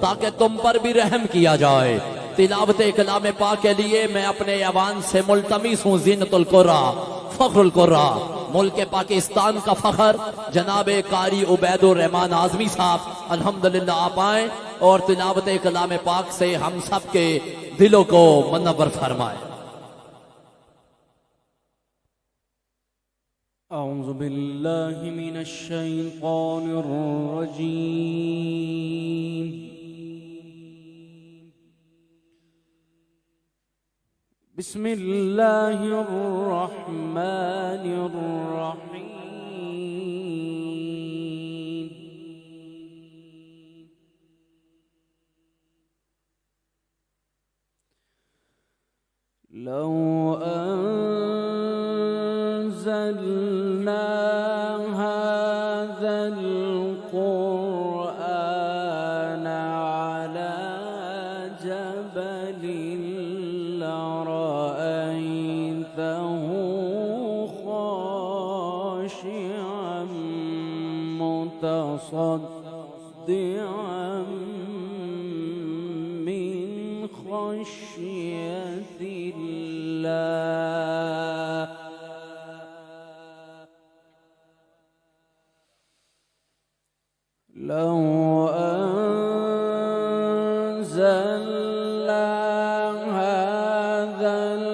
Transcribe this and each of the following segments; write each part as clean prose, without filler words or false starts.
ताकि तुम पर भी रहम किया जाए। तिलावत कलाम पाक के लिए मैं अपने अवान से मुल्तमिस हूँ ज़ीनतुल कुर्रा फख्रुल कुर्रा मुल्क पाकिस्तान का फख्र जनाब कारी उबैदुर रहमान आज़मी साहब अल्हम्दुलिल्लाह आप आए और तिलावत कलाम पाक से हम सब के दिलों को मुनव्वर फरमाए। अऊज़ु बिल्लाहि मिनश शैतानिर रजीम। बिस्मिल्लाहिर रहमानिर रहीम। लौ अंज़लना हाज़ल क़ुरआन अला जबलिन लरअयतहु ख़ाशिअन मुतसद्दिअन मिन ख़श्यतिल्लाह। लौ अंज़लना हाज़ल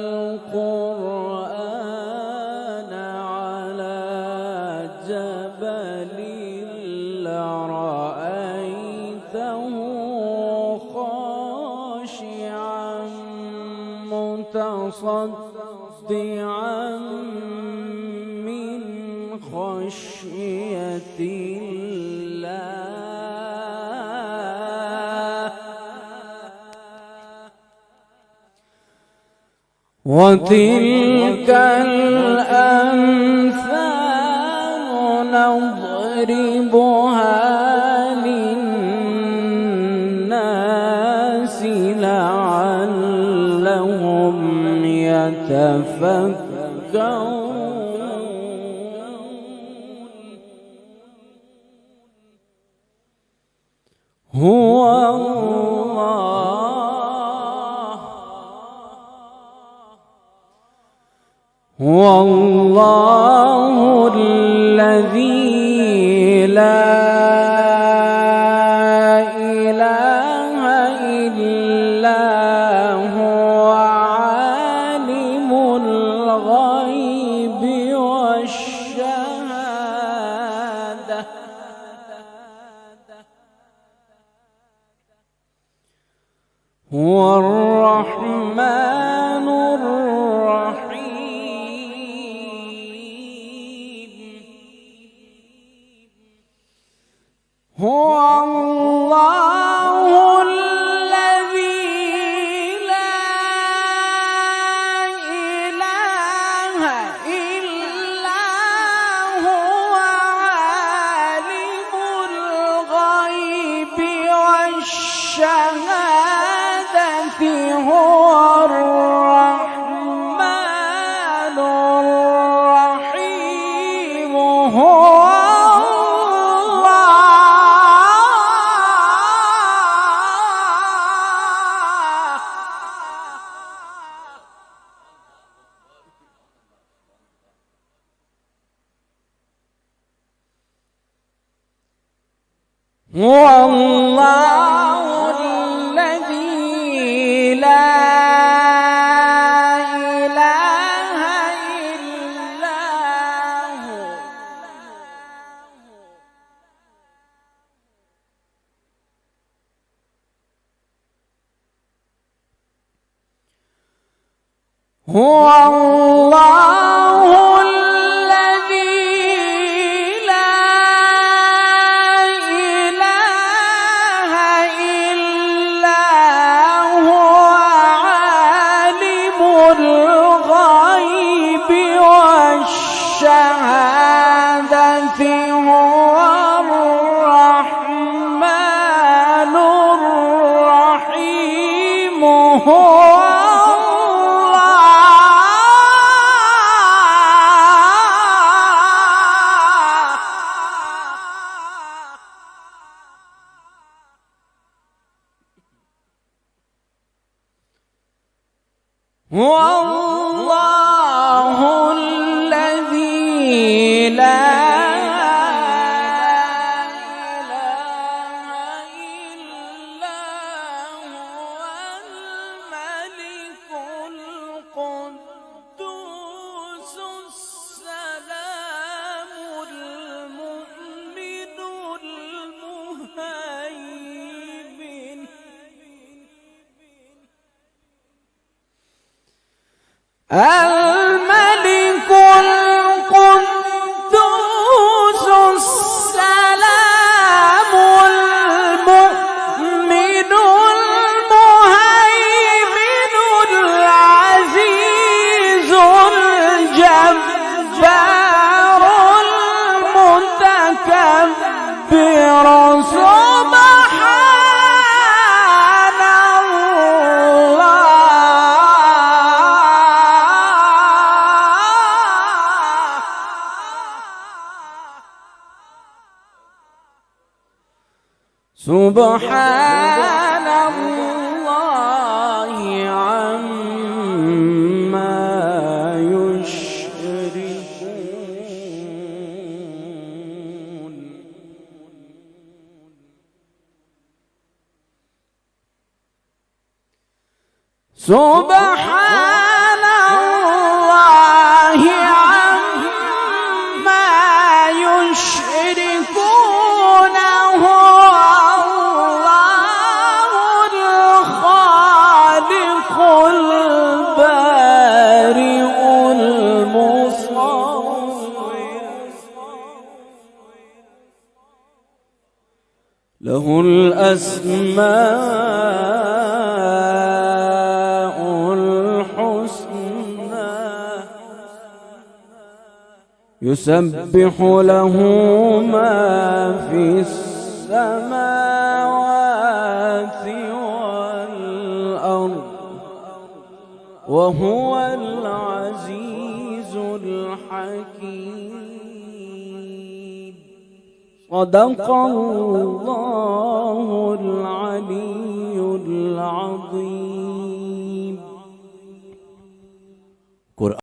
क़ुरआन अला जबलिन लरअयतहु ख़ाशिअन मुतसद्दिअन मिन ख़श्यतिल्लाह। وتلك الأمثال نضربها للناس لعلهم يتفكرون. هو الله الذي لا إله إلا هو عالم الغيب والشهادة هو الرحمن هو الله الذي لا إله إلا هو عالم الغيب والشهادة هو الرحمن الرحيم. هو هو الله الذي لا إله إلا هو. هو الله الشهادة هو الرحمن الرحيم. هو هو الله الذي لا إله إلا هو الملك القدوس السلام المؤمن المهيمن الملك القدوس السلام المؤمن المهيمن العزيز الجبار المتكبر سبحان سبحان الله عما يشركون سبحان الله عما يشركون له الأسماء الحسنى يسبح له ما في السماوات والأرض وهو العزيز الحكيم صدق الله العلي العظيم.